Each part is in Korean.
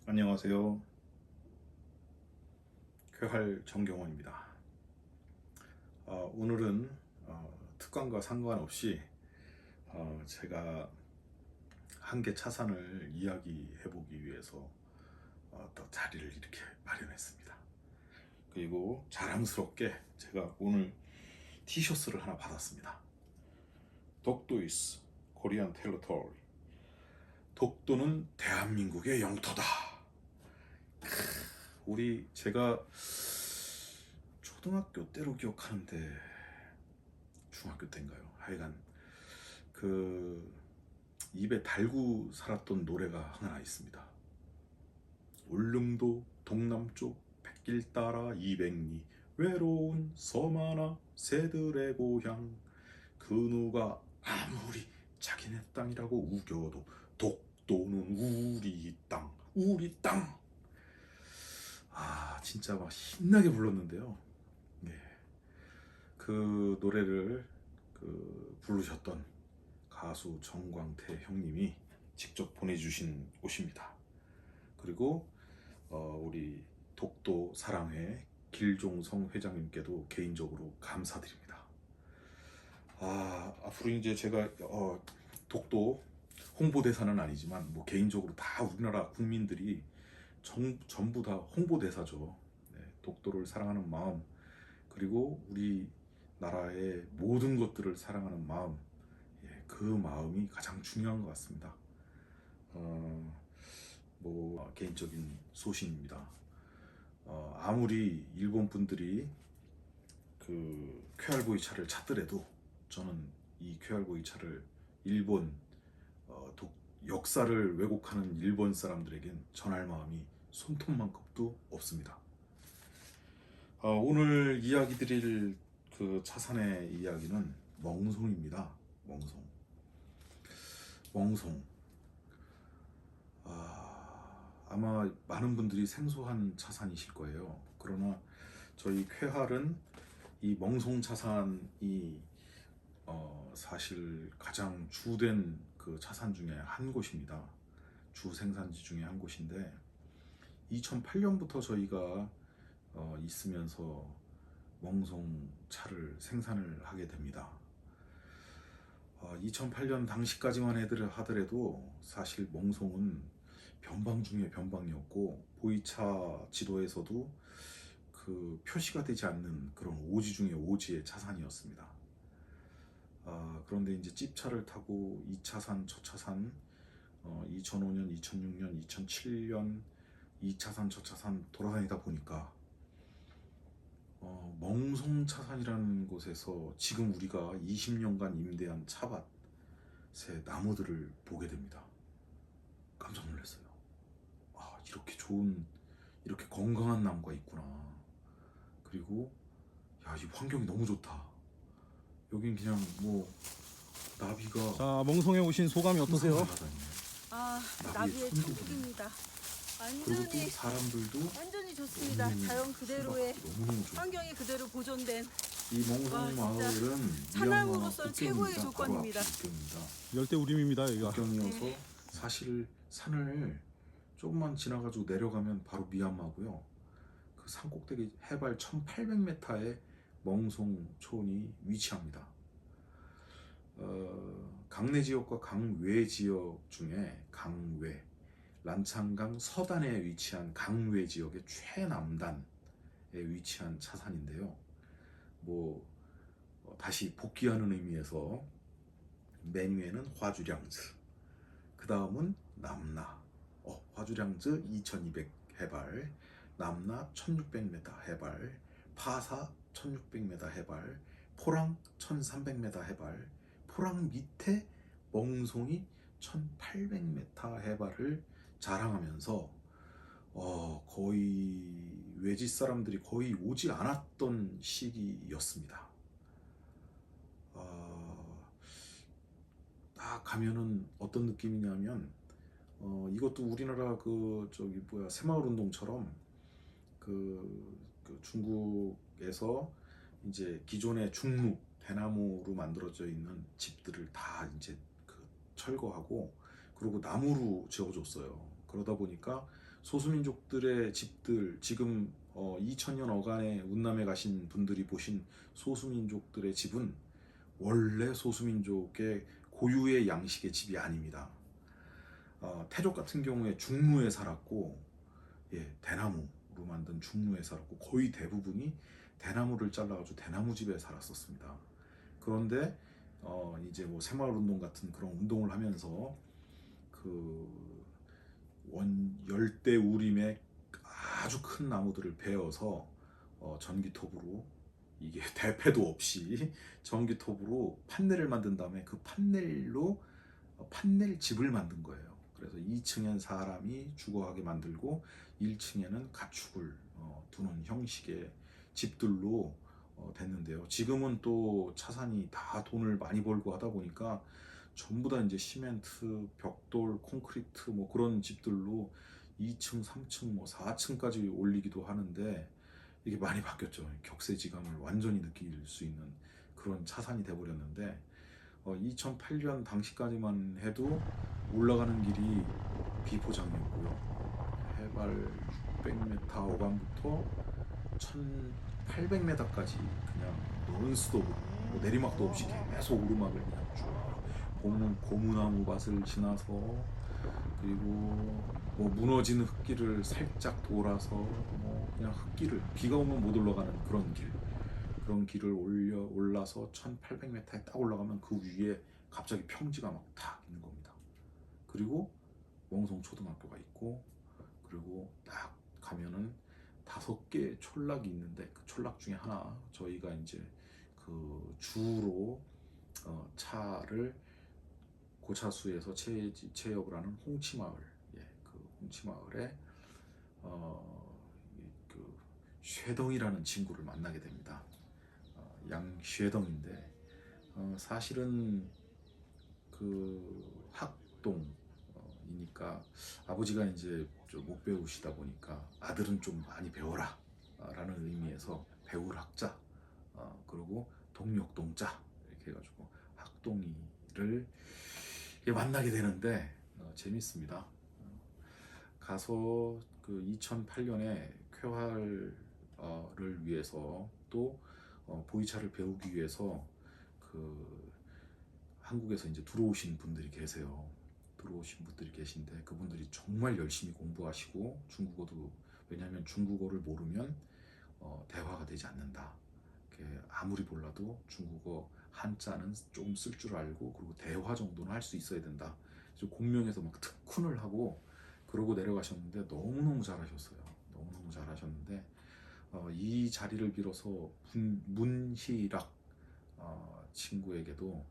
안녕하세요. 쾌활 정경원입니다. 오늘은 특강과 상관없이 제가 한계 차산을 이야기해 보기 위해서 또 자리를 이렇게 마련했습니다. 그리고 자랑스럽게 제가 오늘 티셔츠를 하나 받았습니다. 독도 is Korean territory. 독도는 대한민국의 영토다. 제가 초등학교 때로 기억하는데 중학교 때인가요? 하여간 그 입에 달고 살았던 노래가 하나 있습니다. 울릉도 동남쪽 백길 따라 200리 외로운 섬 하나 새들의 고향 그 누가 아무리 자기네 땅이라고 우겨도 독도는 우리 땅 우리 땅. 진짜 막 신나게 불렀는데요. 예. 그 노래를 부르셨던 가수 정광태 형님이 직접 보내주신 옷입니다. 그리고 우리 독도 사랑회 길종성 회장님께도 개인적으로 감사드립니다. 앞으로 이제 제가 독도 홍보대사는 아니지만 뭐 개인적으로 다 우리나라 국민들이 전부 다 홍보대사죠. 네, 독도를 사랑하는 마음, 그리고 우리 나라의 모든 것들을 사랑하는 마음, 그 마음이 가장 중요한 것 같습니다. 개인적인 소신입니다. 아무리 일본 분들이 그 쾌활보이 차를 찾더라도 저는 이 쾌활보이 차를 일본 역사를 왜곡하는 일본 사람들에겐 전할 마음이 손톱만큼도 없습니다. 오늘 이야기 드릴 그 차산의 이야기는 멍송입니다. 멍송. 멍송. 아마 많은 분들이 생소한 차산이실 거예요. 그러나 저희 쾌활은 이 멍송 차산이 사실 가장 주된 그 차산 중에 한 곳입니다. 주 생산지 중에 한 곳인데 2008년부터 저희가 있으면서 멍송 차를 생산을 하게 됩니다. 2008년 당시까지만 하더라도 사실 멍송은 변방 중에 변방이었고 보이차 지도에서도 그 표시가 되지 않는 그런 오지 중에 오지의 차산이었습니다. 그런데 이제 찝차를 타고 2차산, 첫차산, 2005년, 2006년, 2007년 2차산, 첫차산 돌아다니다 보니까 멍송차산이라는 곳에서 지금 우리가 20년간 임대한 차밭의 나무들을 보게 됩니다. 깜짝 놀랐어요. 이렇게 좋은, 이렇게 건강한 나무가 있구나. 그리고 이 환경이 너무 좋다. 여긴 그냥 뭐 나비가 자, 멍송에 오신 소감이 어떠세요? 날아다니네. 나비의 천국이네. 천국입니다. 그리고 또 사람들도 완전히 좋습니다. 너무너무 자연 그대로의 너무너무 좋아. 환경이 그대로 보존된 이 멍송 와, 진짜 마을은 사람으로서는 최고의 국경입니다. 조건입니다. 바로 앞이 국경입니다. 열대 우림입니다, 여기가. 국경이어서 네. 사실 산을 조금만 지나가지고 내려가면 바로 미얀마고요. 그 산 꼭대기 해발 1800m에 멍송촌이 위치합니다. 강내 지역과 강외 지역 중에 강외, 란창강 서단에 위치한 강외 지역의 최남단에 위치한 차산인데요. 다시 복귀하는 의미에서 맨 위에는 화주량즈, 그 다음은 남나, 화주량즈 2200 해발, 남나 1600m 해발, 파사 1600m 해발, 포랑 1300m 해발, 포랑 밑에 멍송이 1800m 해발을 자랑하면서 거의 외지 사람들이 거의 오지 않았던 시기였습니다. 딱 가면은 어떤 느낌이냐면 이것도 우리나라 새마을 운동처럼 그 중국에서 이제 기존의 중루 대나무로 만들어져 있는 집들을 다 이제 철거하고 그리고 나무로 지어줬어요. 그러다 보니까 소수민족들의 집들, 지금 2000년 어간에 운남에 가신 분들이 보신 소수민족들의 집은 원래 소수민족의 고유의 양식의 집이 아닙니다. 태족 같은 경우에 중루에 살았고, 대나무로 만든 중루에 살았고, 거의 대부분이 대나무를 잘라가지고 대나무 집에 살았었습니다. 그런데 이제 뭐 새마을운동 같은 그런 운동을 하면서 그 열대우림의 아주 큰 나무들을 베어서 전기톱으로, 이게 대패도 없이 전기톱으로 판넬을 만든 다음에 그 판넬로 판넬 집을 만든 거예요. 그래서 2층엔 사람이 주거하게 만들고 1층에는 가축을 두는 형식의 집들로 됐는데요. 지금은 또 차산이 다 돈을 많이 벌고 하다 보니까 전부 다 이제 시멘트, 벽돌, 콘크리트 뭐 그런 집들로 2층, 3층, 뭐 4층까지 올리기도 하는데, 이게 많이 바뀌었죠. 격세지감을 완전히 느낄 수 있는 그런 차산이 돼버렸는데, 2008년 당시까지만 해도 올라가는 길이 비포장이었고요. 해발 600m 어간부터 1800m까지 그냥 논스톱으로 뭐 내리막도 없이 계속 오르막을 그냥 쭉 고무나무 밭을 지나서, 그리고 뭐 무너진 흙길을 살짝 돌아서 뭐 그냥 흙길을 비가 오면 못 올라가는 그런 길을 올라서 1800m에 딱 올라가면 그 위에 갑자기 평지가 막 탁 있는 겁니다. 그리고 멍성 초등학교가 있고, 그리고 딱 가면은 5개의 촌락이 있는데, 그 촌락 중에 하나, 저희가 이제 그 주로 차를 고차수에서 체역을 하는 홍치마을, 그 홍치마을에 그 쉐덩이라는 친구를 만나게 됩니다. 양쉐덩인데, 사실은 그 학동이니까 아버지가 이제 좀 못 배우시다 보니까 아들은 좀 많이 배워라 라는 의미에서 배울 학자, 그리고 동력동자 이렇게 해가지고 학동이를 만나게 되는데, 재밌습니다. 가서 그 2008년에 쾌활을 위해서 또 보이차를 배우기 위해서 그 한국에서 이제 들어오신 분들이 계세요. 들어오신 분들이 계신데, 그분들이 정말 열심히 공부하시고 중국어도, 왜냐하면 중국어를 모르면 대화가 되지 않는다. 아무리 몰라도 중국어 한자는 좀 쓸 줄 알고, 그리고 대화 정도는 할 수 있어야 된다. 그래서 공명에서 막 특훈을 하고 그러고 내려가셨는데 너무너무 잘하셨어요. 너무너무 잘하셨는데, 이 자리를 빌어서 문희락 친구에게도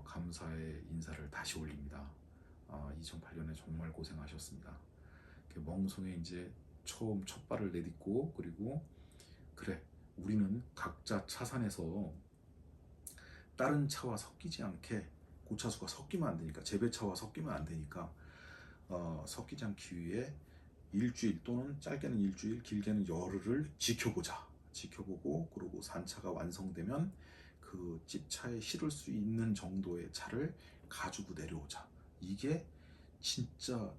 감사의 인사를 다시 올립니다. 2008년에 정말 고생하셨습니다. 멍성에 이제 처음 첫 발을 내딛고, 그리고 그래, 우리는 각자 차산에서 다른 차와 섞이지 않게, 고차수가 섞이면 안 되니까, 재배차와 섞이면 안 되니까 섞이지 않기 위해 일주일 또는 짧게는 일주일, 길게는 열흘을 지켜보고, 그리고 산차가 완성되면 그 찝차에 실을 수 있는 정도의 차를 가지고 내려오자. 이게 진짜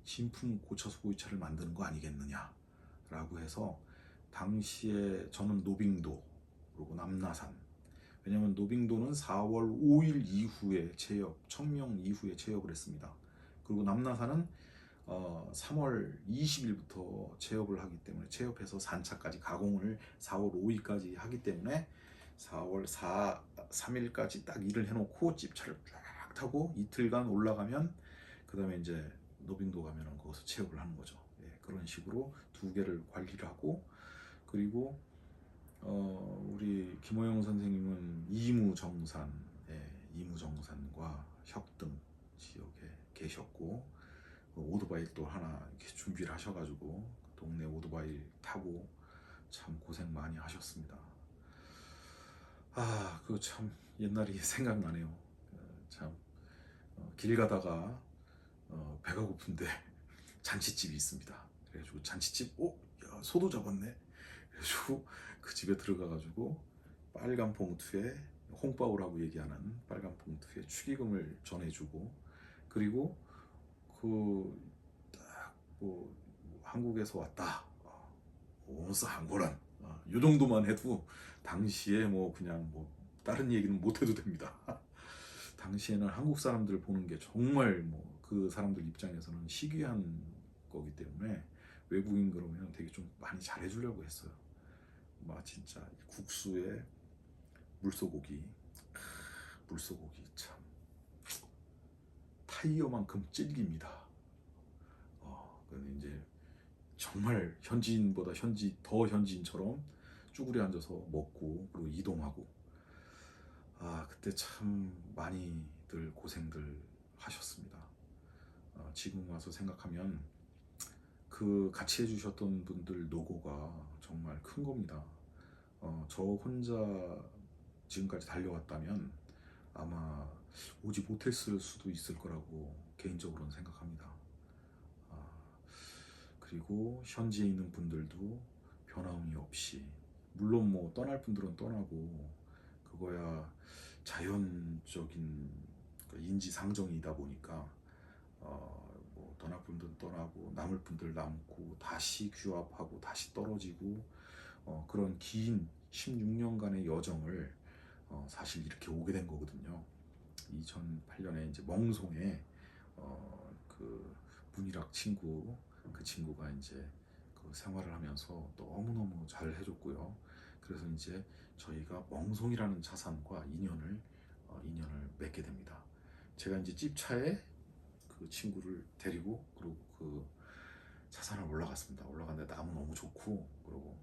진품 고차수 보이차를 만드는 거 아니겠느냐 라고 해서, 당시에 저는 노빙도, 그리고 남나산, 왜냐면 노빙도는 4월 5일 이후에 천명 이후에 체업을 했습니다. 그리고 남나산은 3월 20일부터 체업을 하기 때문에, 체업해서 산차까지 가공을 4월 5일까지 하기 때문에 4월 3일까지 딱 일을 해놓고 찝차를 쫙 타고 이틀간 올라가면, 그 다음에 이제 노빙도 가면은 거기서 체업을 하는 거죠. 그런 식으로 2개를 관리를 하고, 그리고 우리 김호영 선생님은 이무정산과 협등 지역에 계셨고, 오토바이 또 하나 이렇게 준비를 하셔가지고 동네 오토바이 타고 참 고생 많이 하셨습니다. 그거 참 옛날이 생각나네요. 참 길 가다가 배가 고픈데 잔치집이 있습니다. 그래가지고 잔치집, 야, 소도 잡았네. 그래가지고 그 집에 들어가가지고 빨간 봉투에, 홍바오라고 얘기하는 빨간 봉투에 축의금을 전해주고, 그리고 그 딱 뭐 한국에서 왔다. 온스 한국란. 이 정도만 해도 당시에 뭐 그냥 뭐 다른 얘기는 못 해도 됩니다. 당시에는 한국 사람들 보는 게 정말 뭐 그 사람들 입장에서는 시기한 거기 때문에 외국인 그러면 되게 좀 많이 잘해주려고 했어요. 막 진짜 국수에 물소고기, 물소고기 참 타이어만큼 질깁니다. 근데 이제 정말 현지인보다 더 현지인처럼 쭈그려 앉아서 먹고 그리고 이동하고 그때 참 많이들 고생들 하셨습니다. 지금 와서 생각하면 그 같이 해주셨던 분들 노고가 정말 큰 겁니다. 저 혼자 지금까지 달려왔다면 아마 오지 못했을 수도 있을 거라고 개인적으로는 생각합니다. 그리고 현지에 있는 분들도 변함이 없이, 물론 뭐 떠날 분들은 떠나고 그거야 자연적인 인지상정이다 보니까 뭐 떠날 분들은 떠나고 남을 분들 남고 다시 규합하고 다시 떨어지고 그런 긴 16년간의 여정을 사실 이렇게 오게 된 거거든요. 2008년에 이제 멍송에 그 문일학 친구, 그 친구가 이제 그 생활을 하면서 너무너무 잘 해줬고요. 그래서 이제 저희가 멍송이라는 자산과 인연을 맺게 됩니다. 제가 이제 찝차에 그 친구를 데리고 그리고 그 자산을 올라갔습니다. 올라갔는데 나무 너무 좋고, 그리고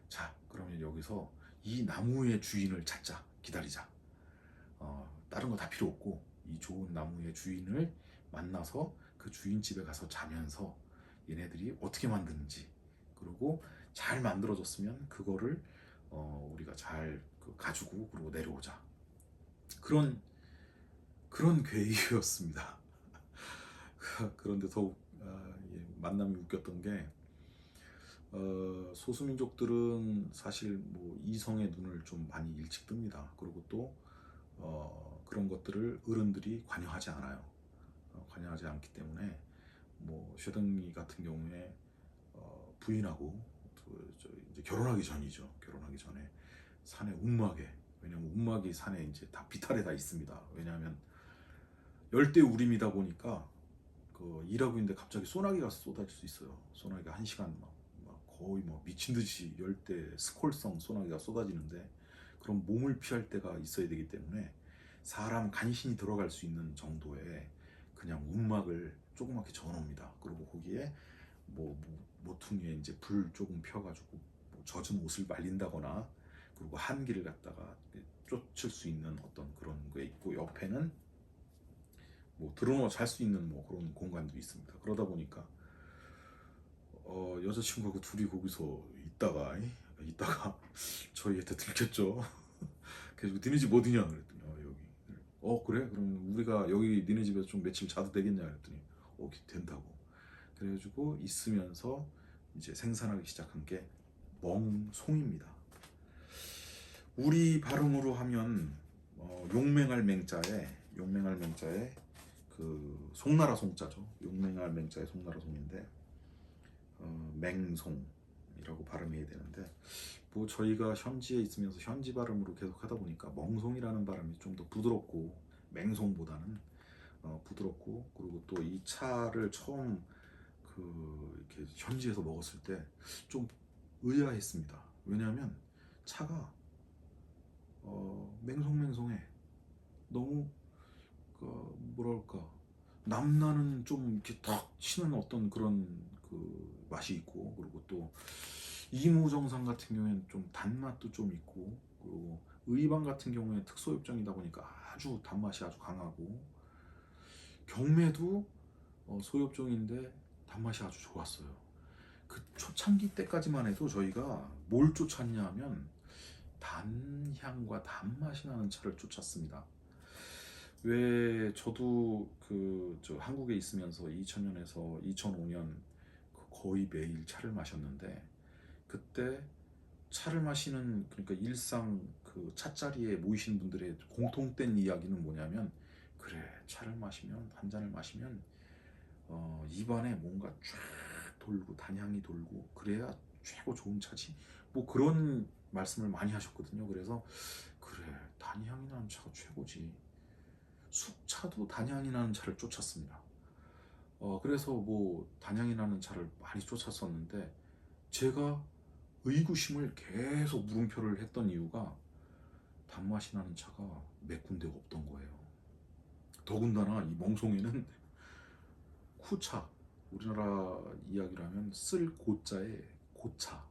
자 그러면 여기서 이 나무의 주인을 찾자, 기다리자. 다른 거 다 필요 없고 이 좋은 나무의 주인을 만나서 그 주인 집에 가서 자면서 얘네들이 어떻게 만드는지, 그리고 잘 만들어졌으면 그거를 우리가 잘 가지고 그리고 내려오자. 그런 계획이었습니다. 그런데 더욱 만남이 웃겼던 게 소수민족들은 사실 뭐 이성의 눈을 좀 많이 일찍 뜹니다. 그리고 또 그런 것들을 어른들이 관여하지 않아요. 관여하지 않기 때문에 뭐 쉐덩이 같은 경우에 부인하고 이제 결혼하기 전이죠. 결혼하기 전에 산에 움막에, 왜냐면 움막이 산에 이제 다 비탈에 다 있습니다. 왜냐하면 열대 우림이다 보니까 일하고 있는데 갑자기 소나기가 쏟아질 수 있어요. 소나기가 1시간 막 거의 뭐 미친 듯이 열대 스콜성 소나기가 쏟아지는데, 그럼 몸을 피할 데가 있어야 되기 때문에 사람 간신히 들어갈 수 있는 정도의 그냥 움막을 조그맣게 저어놓습니다. 그리고 거기에 뭐 모퉁이에 이제 불 조금 펴가지고 뭐 젖은 옷을 말린다거나, 그리고 한기를 갖다가 쫓을 수 있는 어떤 그런 게 있고, 옆에는 뭐 들어놓아 잘 수 있는 뭐 그런 공간도 있습니다. 그러다 보니까 여자친구하고 둘이 거기서 있다가 저희한테 들켰죠. 그래서 니네 집 어디냐 그랬더니 여기. 그래? 그럼 우리가 여기 니네 집에서 좀 며칠 자도 되겠냐 그랬더니 된다고. 그래가지고 있으면서 이제 생산하기 시작한 게 멍송입니다. 우리 발음으로 하면 용맹할 맹자에 그 송나라 송자죠. 용맹할 맹자의 송나라 송인데 맹송이라고 발음해야 되는데, 뭐 저희가 현지에 있으면서 현지 발음으로 계속 하다 보니까 멍송이라는 발음이 좀 더 부드럽고, 맹송보다는 부드럽고, 그리고 또 이 차를 처음 이렇게 현지에서 먹었을 때 좀 의아했습니다. 왜냐하면 차가 맹송맹송해. 너무 뭐랄까, 남나는 좀 이렇게 탁 치는 어떤 그런 그 맛이 있고, 그리고 또 이무정상 같은 경우에는 좀 단맛도 좀 있고, 그리고 의방 같은 경우에 특소엽정이다 보니까 아주 단맛이 아주 강하고, 경매도 소엽종인데 단맛이 아주 좋았어요. 그 초창기 때까지만 해도 저희가 뭘 쫓았냐 하면 단향과 단맛이 나는 차를 쫓았습니다. 왜 저도 저 한국에 있으면서 2000년에서 2005년 거의 매일 차를 마셨는데, 그때 차를 마시는, 그러니까 일상 그 차자리에 모이신 분들의 공통된 이야기는 뭐냐면, 그래 차를 마시면, 한 잔을 마시면 입안에 뭔가 쫙 돌고 단향이 돌고 그래야 최고 좋은 차지. 뭐 그런 말씀을 많이 하셨거든요. 그래서 그래, 단향이 나는 차가 최고지. 숙차도 단향이 나는 차를 쫓았습니다. 그래서 뭐 단향이 나는 차를 많이 쫓았었는데 제가 의구심을 계속 물음표를 했던 이유가 단맛이 나는 차가 몇 군데가 없던 거예요. 더군다나 이 멍송이는 쿠차, 우리나라 이야기라면 쓸 고자에 고차,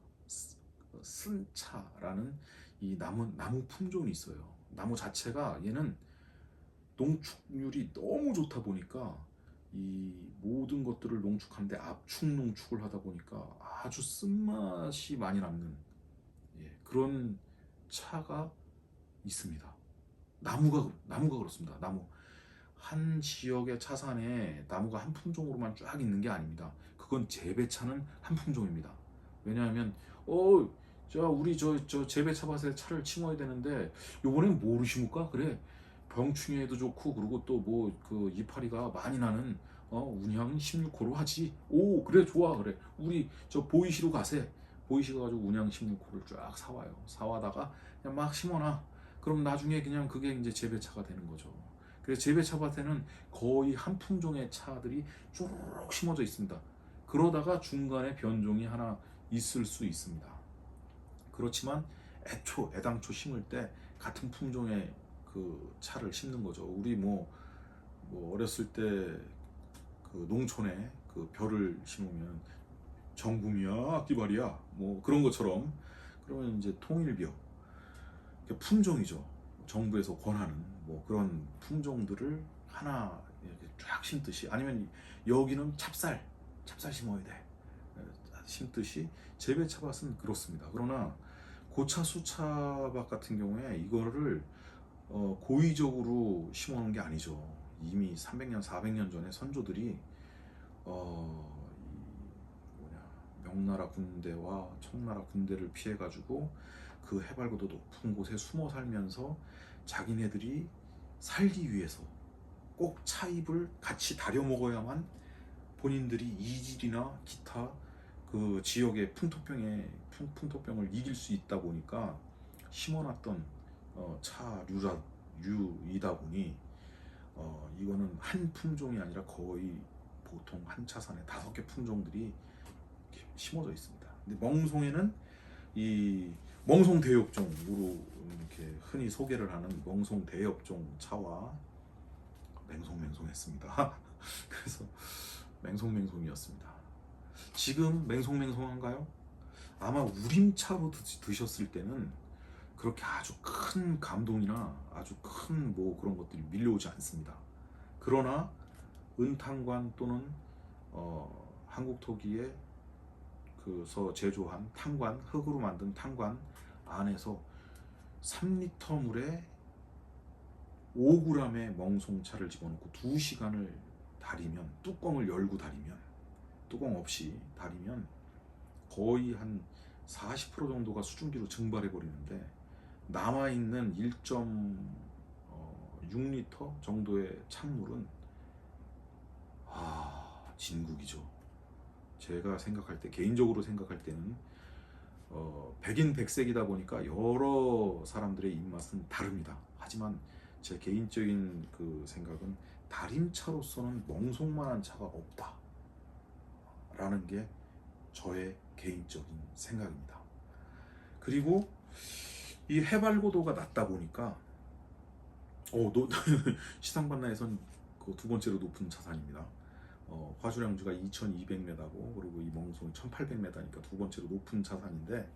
쓴 차라는 이 나무 품종이 있어요. 나무 자체가 얘는 농축률이 너무 좋다 보니까 이 모든 것들을 농축하는데 압축 농축을 하다 보니까 아주 쓴맛이 많이 남는, 그런 차가 있습니다. 나무가 그렇습니다. 나무 한 지역의 차산에 나무가 한 품종으로만 쫙 있는 게 아닙니다. 그건 재배차는 한 품종입니다. 왜냐하면 우리 저 재배차 밭에 차를 심어야 되는데 요번엔 뭐를 심을까? 그래, 병충해에도 좋고 그리고 또 뭐 그 이파리가 많이 나는 운양 16호로 하지. 오, 그래, 좋아. 그래, 우리 저 보이시로 가세. 보이시 가지고 운양 16호를 쫙 사와요. 사와다가 그냥 막 심어놔. 그럼 나중에 그냥 그게 이제 재배차가 되는 거죠. 그래서 재배차 밭에는 거의 한 품종의 차들이 쭉 심어져 있습니다. 그러다가 중간에 변종이 하나 있을 수 있습니다. 그렇지만 애당초 심을 때 같은 품종의 그 차를 심는 거죠. 우리 뭐 어렸을 때 그 농촌에 그 벼를 심으면 정금이야, 악기발이야, 뭐 그런 것처럼, 그러면 이제 통일벼, 품종이죠. 정부에서 권하는 뭐 그런 품종들을 하나 이렇게 쫙 심듯이, 아니면 여기는 찹쌀 심어야 돼 심듯이 재배차 밭은 그렇습니다. 그러나 고차 수차밭 같은 경우에 이거를 고의적으로 심어놓은 게 아니죠. 이미 300년 400년 전에 선조들이 명나라 군대와 청나라 군대를 피해 가지고 그 해발고도 높은 곳에 숨어 살면서 자기네들이 살기 위해서 꼭 차잎을 같이 다려 먹어야만 본인들이 이질이나 기타 그 지역의 풍토병을 이길 수 있다 보니까 심어놨던 차류이다 보니 이거는 한 품종이 아니라 거의 보통 한 차산에 5개 품종들이 심어져 있습니다. 근데 멍송에는 이 멍송 대엽종으로 이렇게 흔히 소개를 하는 멍송 대엽종 차와 맹송맹송했습니다. 그래서 맹송맹송이었습니다. 지금 맹송맹송한가요? 아마 우림차로 드셨을 때는 그렇게 아주 큰 감동이나 아주 큰 뭐 그런 것들이 밀려오지 않습니다. 그러나 은탄관 또는 한국 토기에 그서 제조한 탄관, 흙으로 만든 탄관 안에서 3리터 물에 5g의 멍송차를 집어넣고 2시간을 다리면, 뚜껑을 열고 다리면, 뚜껑 없이 다리면 거의 한 40% 정도가 수증기로 증발해 버리는데 남아있는 1.6리터 정도의 찬물은 진국이죠. 제가 생각할 때, 개인적으로 생각할 때는 백인 백색이다 보니까 여러 사람들의 입맛은 다릅니다. 하지만 제 개인적인 그 생각은 다림차로서는 멍송만한 차가 없다 라는 게 저의 개인적인 생각입니다. 그리고 이 해발고도가 낮다 보니까 시상반나에선 그 두 번째로 높은 차산입니다. 화주량주가 2200m고 그리고 이 멍송이 1800m니까 두 번째로 높은 차산인데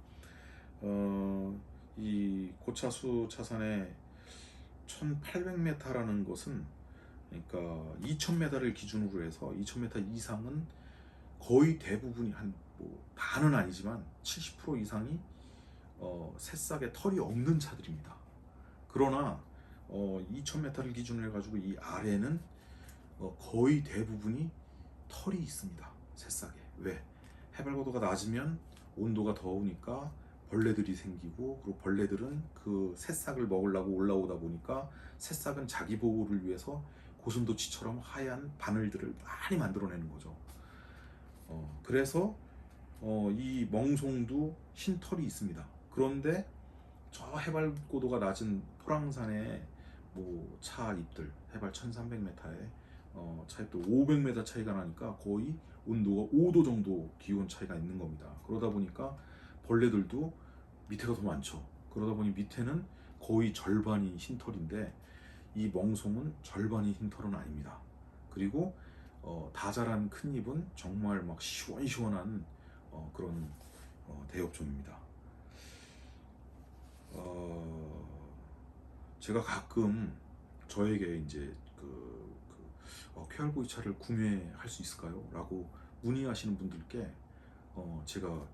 이 고차수 차산의 1800m라는 것은, 그러니까 2000m를 기준으로 해서 2000m 이상은 거의 대부분이 다는 아니지만 70% 이상이 새싹에 털이 없는 차들입니다. 그러나 2000m를 기준으로 해가지고 이 아래는 거의 대부분이 털이 있습니다. 새싹에. 왜? 해발고도가 낮으면 온도가 더우니까 벌레들이 생기고, 그리고 벌레들은 그 새싹을 먹으려고 올라오다 보니까 새싹은 자기 보호를 위해서 고슴도치처럼 하얀 바늘들을 많이 만들어내는 거죠. 그래서 이 멍송도 흰털이 있습니다. 그런데 저 해발 고도가 낮은 포랑산에 뭐 차잎들 해발 1300m에 차잎들 500m 차이가 나니까 거의 온도가 5도 정도 기온 차이가 있는 겁니다. 그러다 보니까 벌레들도 밑에가 더 많죠. 그러다 보니 밑에는 거의 절반이 흰털인데 이 멍송은 절반이 흰털은 아닙니다. 그리고 다 자란 큰 잎은 정말 막 시원시원한 그런 대엽종입니다. 제가 가끔 저에게 이제 쾌활보이 차를 구매할 수 있을까요? 라고 문의하시는 분들께 제가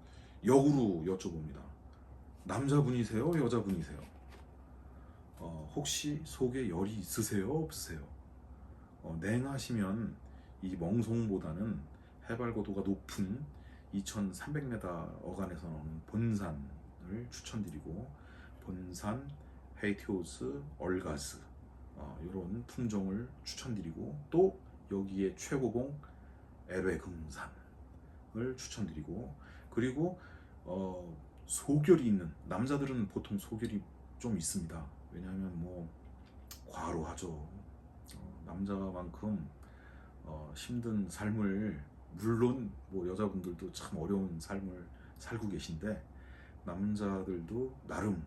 역으로 여쭤봅니다. 남자분이세요? 여자분이세요? 혹시 속에 열이 있으세요? 없으세요? 냉하시면 이 멍송보다는 해발 고도가 높은 2300m 어간에서 나오는 본산을 추천드리고 본산, 헤이티오스, 얼가스 이런 품종을 추천드리고 또 여기에 최고봉 LW금산을 추천드리고 그리고 소결이 있는 남자들은 보통 소결이 좀 있습니다. 왜냐하면 뭐 과로하죠. 남자만큼 힘든 삶을 물론 뭐 여자분들도 참 어려운 삶을 살고 계신데 남자들도 나름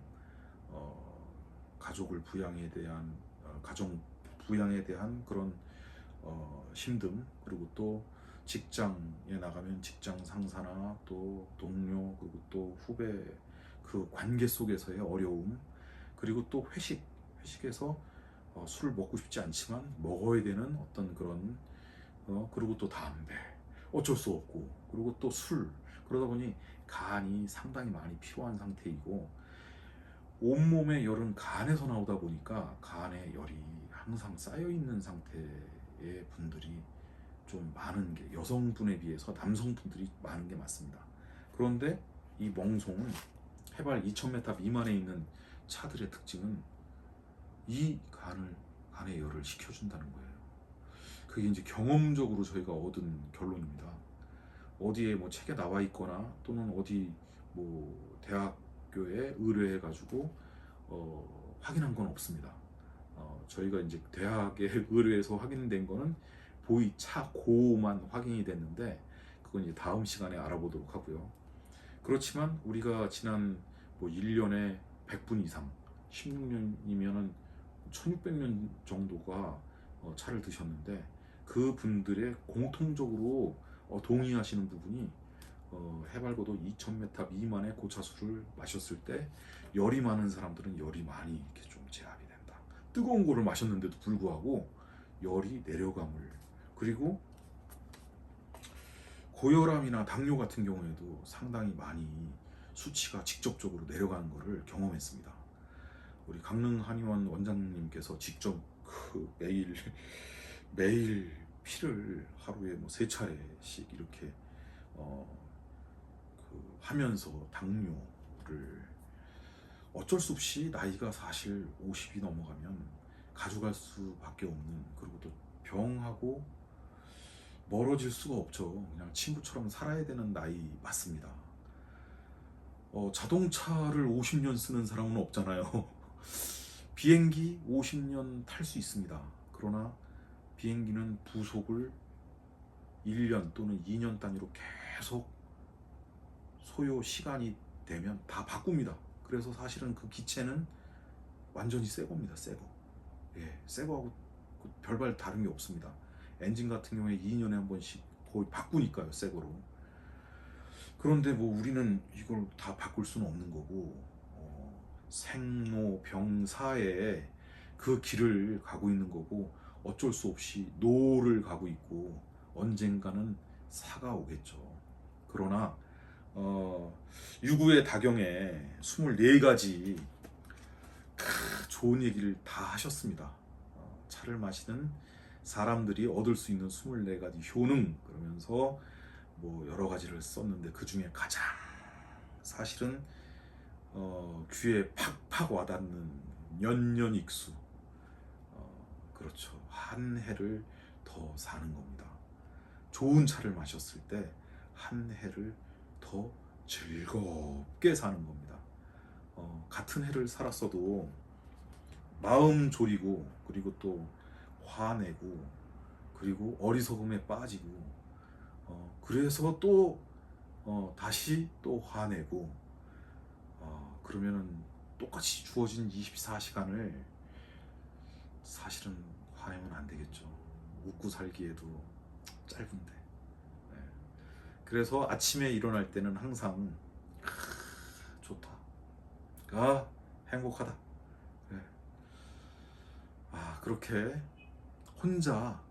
가족을 부양에 대한 가정 부양에 대한 그런 힘듦 그리고 또 직장에 나가면 직장 상사나 또 동료 그리고 또 후배 그 관계 속에서의 어려움 그리고 또 회식에서 술 먹고 싶지 않지만 먹어야 되는 어떤 그런 그리고 또 담배 어쩔 수 없고 그리고 또 술 그러다 보니 간이 상당히 많이 피로한 상태이고 온몸의 열은 간에서 나오다 보니까 간에 열이 항상 쌓여 있는 상태의 분들이 좀 많은 게 여성분에 비해서 남성분들이 많은 게 맞습니다. 그런데 이 멍송은 해발 2000m 미만에 있는 차들의 특징은 이 간의 열을 식혀준다는 거예요. 그게 이제 경험적으로 저희가 얻은 결론입니다. 어디에 뭐 책에 나와 있거나 또는 어디 뭐 대학교에 의뢰해 가지고 확인한 건 없습니다. 저희가 이제 대학에 의뢰해서 확인된 거는 보이 차 고만 확인이 됐는데 그건 이제 다음 시간에 알아보도록 하고요. 그렇지만 우리가 지난 뭐 1년에 100분 이상 16년이면은 1600년 정도가 차를 드셨는데 그 분들의 공통적으로 동의하시는 부분이 해발고도 2000m 미만의 고차수를 마셨을 때 열이 많은 사람들은 열이 많이 이렇게 좀 제압이 된다. 뜨거운 거를 마셨는데도 불구하고 열이 내려감을 그리고 고혈압이나 당뇨 같은 경우에도 상당히 많이 수치가 직접적으로 내려가는 것을 경험했습니다. 우리 강릉 한의원 원장님께서 직접 매일 피를 하루에 뭐 3차례씩 이렇게 하면서 당뇨를 어쩔 수 없이 나이가 사실 50이 넘어가면 가져갈 수밖에 없는 그리고 또 병하고 멀어질 수가 없죠. 그냥 친구처럼 살아야 되는 나이 맞습니다. 자동차를 50년 쓰는 사람은 없잖아요. 비행기 50년 탈 수 있습니다. 그러나 비행기는 부속을 1년 또는 2년 단위로 계속 소요 시간이 되면 다 바꿉니다. 그래서 사실은 그 기체는 완전히 새 겁니다. 새 거. 예, 새 거하고 별반 다른 게 없습니다. 엔진 같은 경우에 2년에 한 번씩 거의 바꾸니까요. 새 거로. 그런데 뭐 우리는 이걸 다 바꿀 수는 없는 거고 생로병사의 그 길을 가고 있는 거고 어쩔 수 없이 노를 가고 있고 언젠가는 사가 오겠죠. 그러나 유구의 다경에 24가지 좋은 얘기를 다 하셨습니다. 차를 마시는 사람들이 얻을 수 있는 24가지 효능 그러면서 뭐 여러 가지를 썼는데 그 중에 가장 사실은 귀에 팍팍 와닿는 연년익수 그렇죠. 한 해를 더 사는 겁니다. 좋은 차를 마셨을 때 한 해를 더 즐겁게 사는 겁니다. 같은 해를 살았어도 마음 졸이고 그리고 또 화내고 그리고 어리석음에 빠지고 그래서 또 다시 또 화내고 그러면은 똑같이 주어진 24시간을 사실은 화내면 안 되겠죠. 웃고 살기에도 짧은데. 네. 그래서 아침에 일어날 때는 항상 좋다. 행복하다. 네. 그렇게 혼자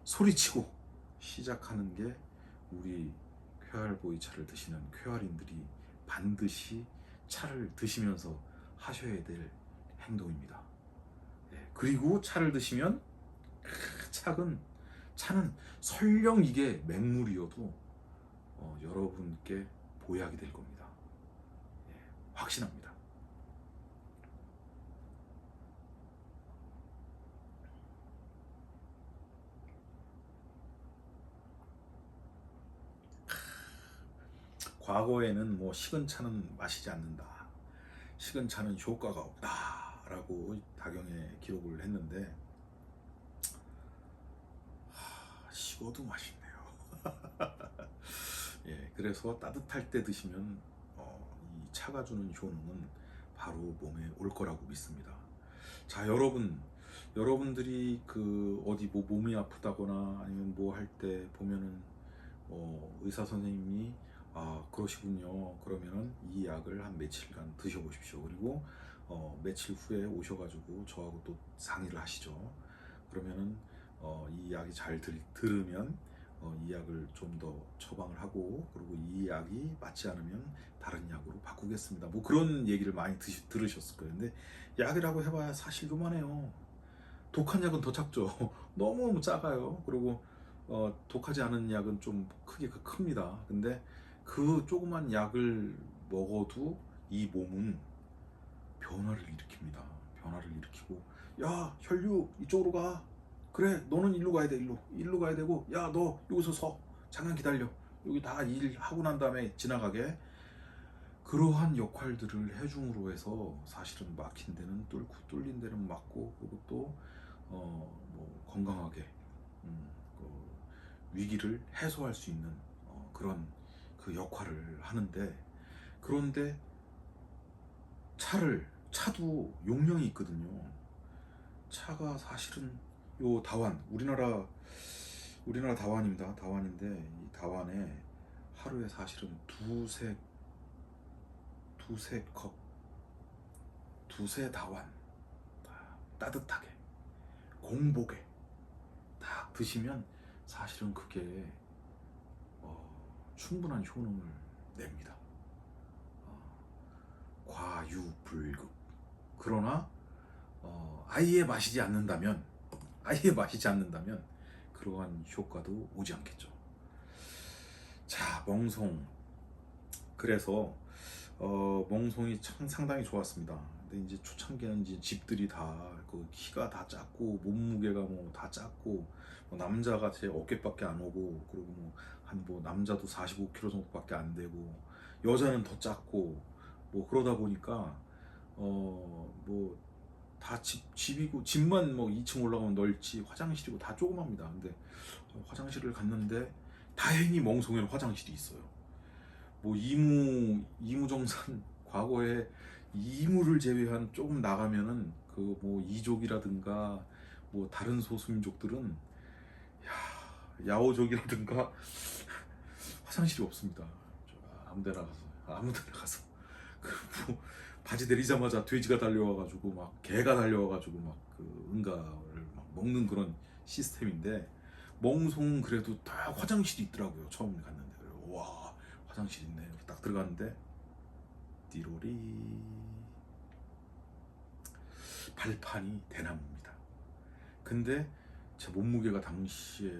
소리치고 시작하는 게 우리 쾌활보이 차를 드시는 쾌활인들이 반드시 차를 드시면서 하셔야 될 행동입니다. 네. 그리고 차를 드시면 차는 설령 이게 맹물이어도 여러분께 보약이 될 겁니다. 네. 확신합니다. 과거에는 뭐 식은 차는 마시지 않는다, 식은 차는 효과가 없다 라고 다경에 기록을 했는데 식어도 맛있네요. 예, 그래서 따뜻할 때 드시면 이 차가 주는 효능은 바로 몸에 올 거라고 믿습니다. 자, 여러분들이 그 어디 뭐 몸이 아프다거나 아니면 뭐 할 때 보면은 의사 선생님이 그러시군요. 그러면은 이 약을 한 며칠간 드셔보십시오. 그리고 며칠 후에 오셔가지고 저하고 또 상의를 하시죠. 그러면은 이 약이 잘 들으면 이 약을 좀 더 처방을 하고 그리고 이 약이 맞지 않으면 다른 약으로 바꾸겠습니다. 뭐 그런 얘기를 많이 들으셨을 거예요. 근데 약이라고 해봐야 사실 요만해요. 독한 약은 더 작죠. 너무 작아요. 그리고 독하지 않은 약은 좀 크기가 큽니다. 근데 그 조그만 약을 먹어도 이 몸은 변화를 일으킵니다. 변화를 일으키고, 야, 혈류 이쪽으로 가. 그래, 너는 일로 가야 돼. 일로 가야 되고, 야, 너 여기서 서. 잠깐 기다려. 여기 다 일하고 난 다음에 지나가게. 그러한 역할들을 해줌으로 해서 사실은 막힌 데는 뚫고 뚫린 데는 막고 그리고 또 뭐 건강하게 그 위기를 해소할 수 있는 그런 그 역할을 하는데, 그런데 차도 용량이 있거든요. 차가 사실은 요 다완, 우리나라 다완입니다. 다완인데 이 다완에 하루에 사실은 두세 컵, 두세 다완 따뜻하게 공복에 딱 드시면 사실은 그게 충분한 효능을 냅니다. 과유불급. 그러나 아예 마시지 않는다면 그러한 효과도 오지 않겠죠. 자, 멍송. 그래서 멍송이 참 상당히 좋았습니다. 근데 이제 초창기는 이제 집들이 다 그 키가 다 작고 몸무게가 뭐 다 작고 뭐 남자가 제 어깨밖에 안 오고 그리고 뭐 한 뭐 남자도 45kg 정도밖에 안 되고 여자는 더 작고 뭐 그러다 보니까 뭐 다 집이고 집만 뭐 2층 올라가면 넓지 화장실이고 다 조그맣니다. 근데 화장실을 갔는데 다행히 멍송에는 화장실이 있어요. 뭐 이무정산 과거에 이무를 제외한 조금 나가면은 그 뭐 이족이라든가 뭐 다른 소수민족들은 야오족이라든가 화장실이 없습니다. 아무 데나 가서 뭐 바지 내리자마자 돼지가 달려와가지고 막 개가 달려와가지고 막 그 응가를 막 먹는 그런 시스템인데, 멍송은 그래도 다 화장실이 있더라고요. 처음 갔는데 와, 화장실 있네. 딱 들어갔는데 띠로리 발판이 대나무입니다. 근데 제 몸무게가 당시에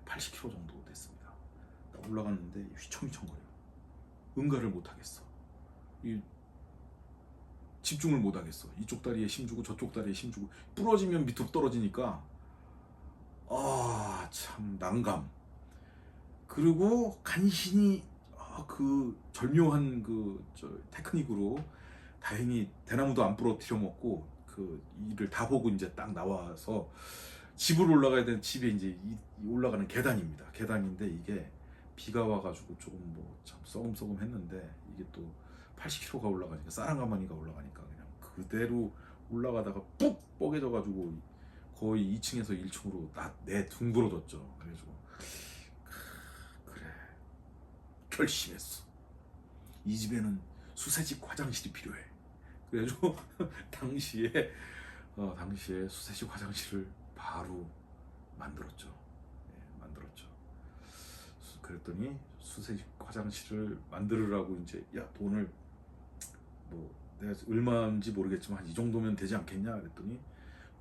80kg 정도 됐습니다. 딱 올라갔는데 휘청휘청거려요. 응가를 못하겠어. 집중을 못하겠어. 이쪽 다리에 힘주고 저쪽 다리에 힘주고 부러지면 밑으로 떨어지니까 참 난감. 그리고 간신히 그 절묘한 테크닉으로 다행히 대나무도 안 부러뜨려 먹고 그 일을 다 보고 이제 딱 나와서 집으로 올라가야 되는 집에 이제 올라가는 계단입니다. 계단인데 이게 비가 와가지고 조금 뭐 참 썩음썩음 했는데 이게 또 80km가 올라가니까 싸랑가마니가 올라가니까 그냥 그대로 올라가다가 푹 뻐개져가지고 거의 2층에서 1층으로 내 둥그러졌죠. 그래가지고 그래 결심했어. 이 집에는 수세식 화장실이 필요해. 그래가지고 당시에 수세식 화장실을 바로 만들었죠. 예, 만들었죠. 그랬더니 수세식 화장실을 만들으라고 이제 야 돈을 뭐 내가 얼마인지 모르겠지만 한 이 정도면 되지 않겠냐 그랬더니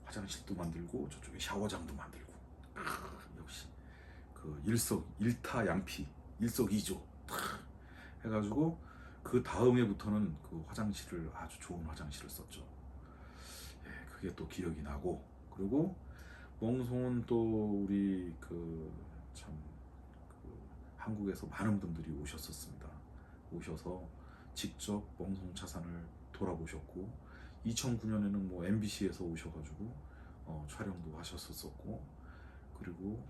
화장실도 만들고 저쪽에 샤워장도 만들고 역시 그 일타양피 일석이조 해가지고 그 다음 해부터는 그 화장실을 아주 좋은 화장실을 썼죠. 예, 그게 또 기억이 나고 그리고 멍송은 또 우리 참 한국에서 많은 분들이 오셨었습니다. 오셔서 직접 멍송 차산을 돌아보셨고 2009년에는 뭐 MBC에서 오셔가지고 촬영도 하셨었고 그리고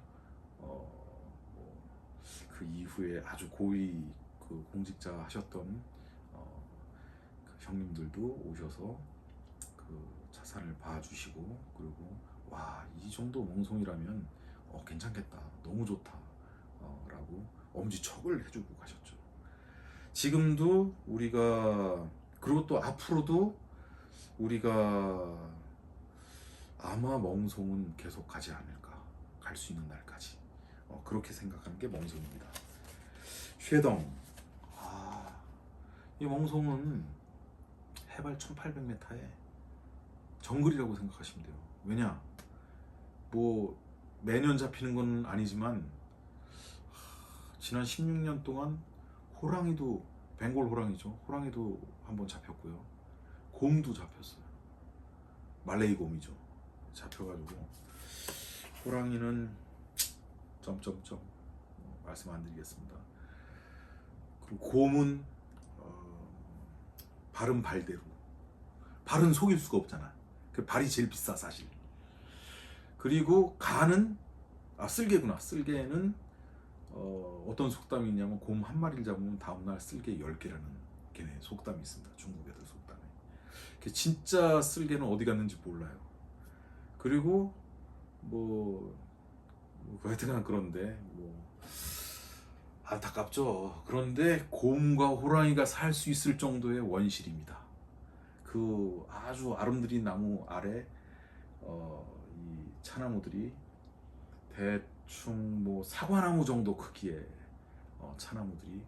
그 이후에 아주 고위 그 공직자 하셨던 그 형님들도 오셔서 그 차산을 봐주시고 그리고 와 이 정도 멍송이라면 괜찮겠다 너무 좋다 라고 엄지척을 해주고 가셨죠. 지금도 우리가 그리고 또 앞으로도 우리가 아마 멍송은 계속 가지 않을까 갈 수 있는 날까지 그렇게 생각하는 게 멍송입니다. 쉐덩 이 멍송은 해발 1800m에 정글이라고 생각하시면 돼요. 왜냐 뭐 매년 잡히는 건 아니지만 지난 16년 동안 호랑이도 벵골 호랑이죠. 호랑이도 한번 잡혔고요. 곰도 잡혔어요. 말레이 곰이죠. 잡혀가지고 호랑이는 점점점 말씀 안 드리겠습니다. 그리고 곰은 발은 발대로 발은 속일 수가 없잖아. 그 발이 제일 비싸 사실. 그리고 간은 쓸개구나. 쓸개는 어떤 속담이 있냐면 곰 한 마리를 잡으면 다음날 쓸개 10개라는 걔네 속담이 있습니다. 중국 애들 속담에. 진짜 쓸개는 어디 갔는지 몰라요. 그리고 하여튼간 그런데 안타깝죠. 그런데 곰과 호랑이가 살 수 있을 정도의 원실입니다. 그 아주 아름드린 나무 아래 이 차나무들이 대충 사과나무 정도 크기의 차나무들이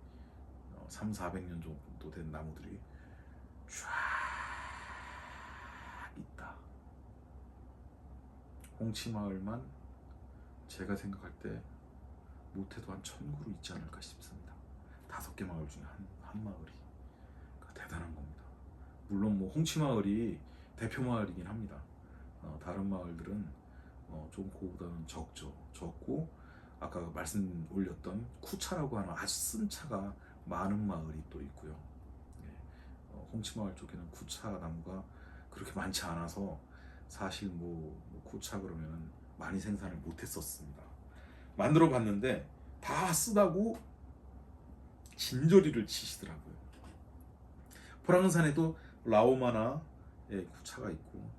300~400년 정도 된 나무들이 쫙 있다. 홍치마을만 제가 생각할 때 못해도 한 1000그루 있지 않을까 싶습니다. 5개 마을 중에 한 마을이 대단한 겁니다. 물론 홍치마을이 대표 마을이긴 합니다. 다른 마을들은 좀 그거보다는 적고 아까 말씀 올렸던 쿠차라고 하는 아주 쓴 차가 많은 마을이 또 있고요. 홍치마을 쪽에는 쿠차 나무가 그렇게 많지 않아서 사실 쿠차 그러면은 많이 생산을 못했었습니다. 만들어 봤는데 다 쓰다고 진저리를 치시더라고요. 포랑산에도 라오마나 쿠차가 있고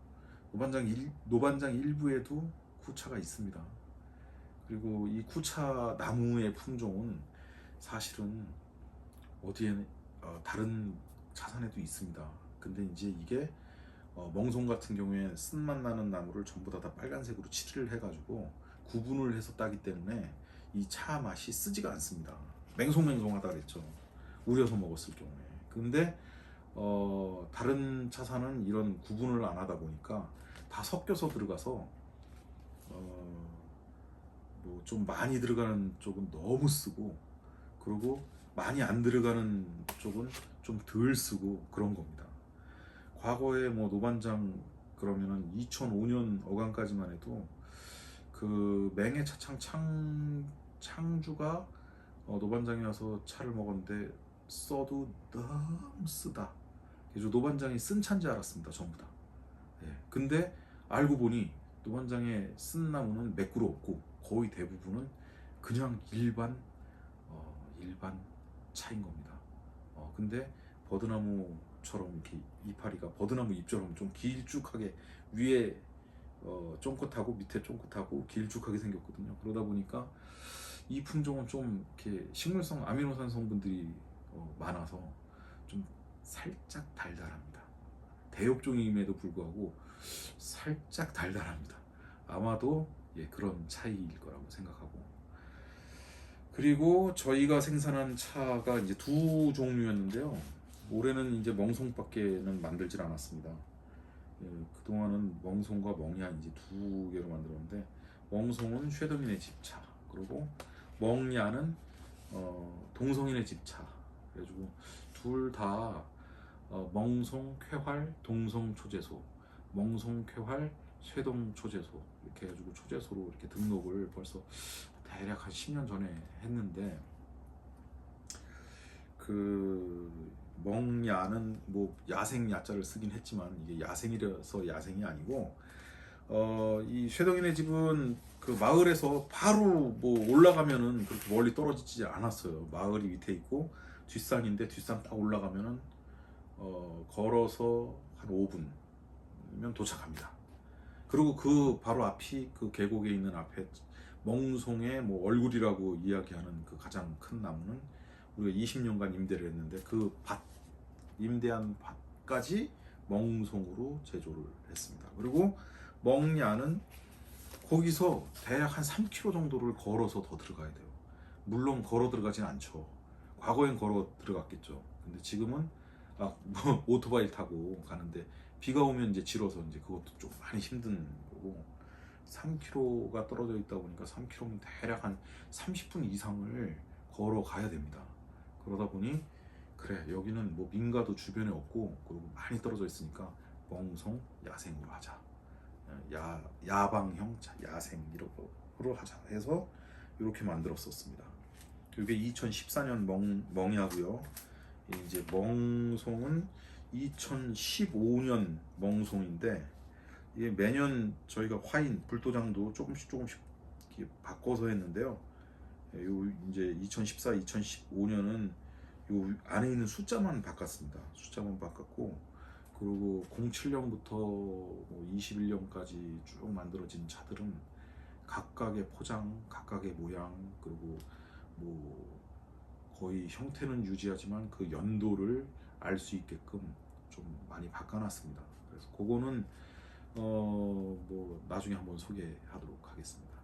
노반장 일부에도 쿠차가 있습니다. 그리고 이 쿠차 나무의 품종은 사실은 어디에 다른 차산에도 있습니다. 근데 이제 이게 멍송 같은 경우에 쓴맛 나는 나무를 전부 다 빨간색으로 칠을 해가지고 구분을 해서 따기 때문에 이 차 맛이 쓰지가 않습니다. 맹송맹송하다 그랬죠. 우려서 먹었을 경우에. 근데 다른 차산은 이런 구분을 안 하다 보니까 다 섞여서 들어가서 좀 많이 들어가는 쪽은 너무 쓰고 그리고 많이 안 들어가는 쪽은 좀 덜 쓰고 그런 겁니다. 과거에 노반장 그러면은 2005년 어간까지만 해도 그 맹해차창 창주가 노반장이 와서 차를 먹었는데 써도 너무 쓰다. 그래서 노반장이 쓴 차인지 알았습니다. 전부 다. 예. 근데 알고 보니 노반장의 쓴 나무는 매꾸로 없고 거의 대부분은 그냥 일반 차인 겁니다. 근데 버드나무처럼 이렇게 이파리가 버드나무 잎처럼 좀 길쭉하게 위에 쫑긋하고 밑에 쫑긋하고 길쭉하게 생겼거든요. 그러다 보니까 이 품종은 좀 이렇게 식물성 아미노산 성분들이 많아서 좀 살짝 달달합니다. 대엽종임에도 불구하고 살짝 달달합니다. 아마도 그런 차이일 거라고 생각하고, 그리고 저희가 생산한 차가 이제 두 종류였는데요. 올해는 이제 멍송밖에는 만들질 않았습니다. 그동안은 멍송과 멍야 이제 두 개로 만들었는데, 멍송은 쉐더민의 집차, 그리고 멍야는 동성인의 집차. 그래가지고 둘 다 멍송, 쾌활, 동성 초제소, 멍송, 쾌활, 쇠동 초제소 이렇게 해가지고 초제소로 이렇게 등록을 벌써 대략 한 10년 전에 했는데, 그 멍야는 뭐 야생 야자를 쓰긴 했지만 이게 야생이라서 야생이 아니고, 이 쇠동인의 집은 그 마을에서 바로 뭐 올라가면은 그렇게 멀리 떨어지지 않았어요. 마을이 밑에 있고 뒷산인데 뒷산 딱 올라가면은 걸어서 한 5분이면 도착합니다. 그리고 그 바로 앞이 그 계곡에 있는 앞에 멍송의 뭐 얼굴이라고 이야기하는 그 가장 큰 나무는 우리가 20년간 임대를 했는데 그 임대한 밭까지 멍송으로 제조를 했습니다. 그리고 멍야는 거기서 대략 한 3km 정도를 걸어서 더 들어가야 돼요. 물론 걸어 들어가진 않죠. 과거엔 걸어 들어갔겠죠. 근데 지금은 뭐 오토바이 타고 가는데 비가 오면 이제 질어서 이제 그것도 좀 많이 힘든 거고, 3km가 떨어져 있다 보니까 3km면 대략 한 30분 이상을 걸어 가야 됩니다. 그러다 보니 그래, 여기는 뭐 민가도 주변에 없고 그리고 많이 떨어져 있으니까 멍송 야생으로 하자. 야방형 야생 이렇게로 하자 해서 이렇게 만들었었습니다. 이게 2014년 멍야고요. 이제 멍송은 2015년 멍송인데, 이게 매년 저희가 화인 불도장도 조금씩 이렇게 바꿔서 했는데요. 요 이제 2014, 2015년은 요 안에 있는 숫자만 바꿨습니다. 숫자만 바꿨고, 그리고 07년부터 21년까지 쭉 만들어진 차들은 각각의 포장, 각각의 모양, 그리고 뭐 거의 형태는 유지하지만 그 연도를 알 수 있게끔 좀 많이 바꿔놨습니다. 그래서 그거는 뭐 나중에 한번 소개하도록 하겠습니다.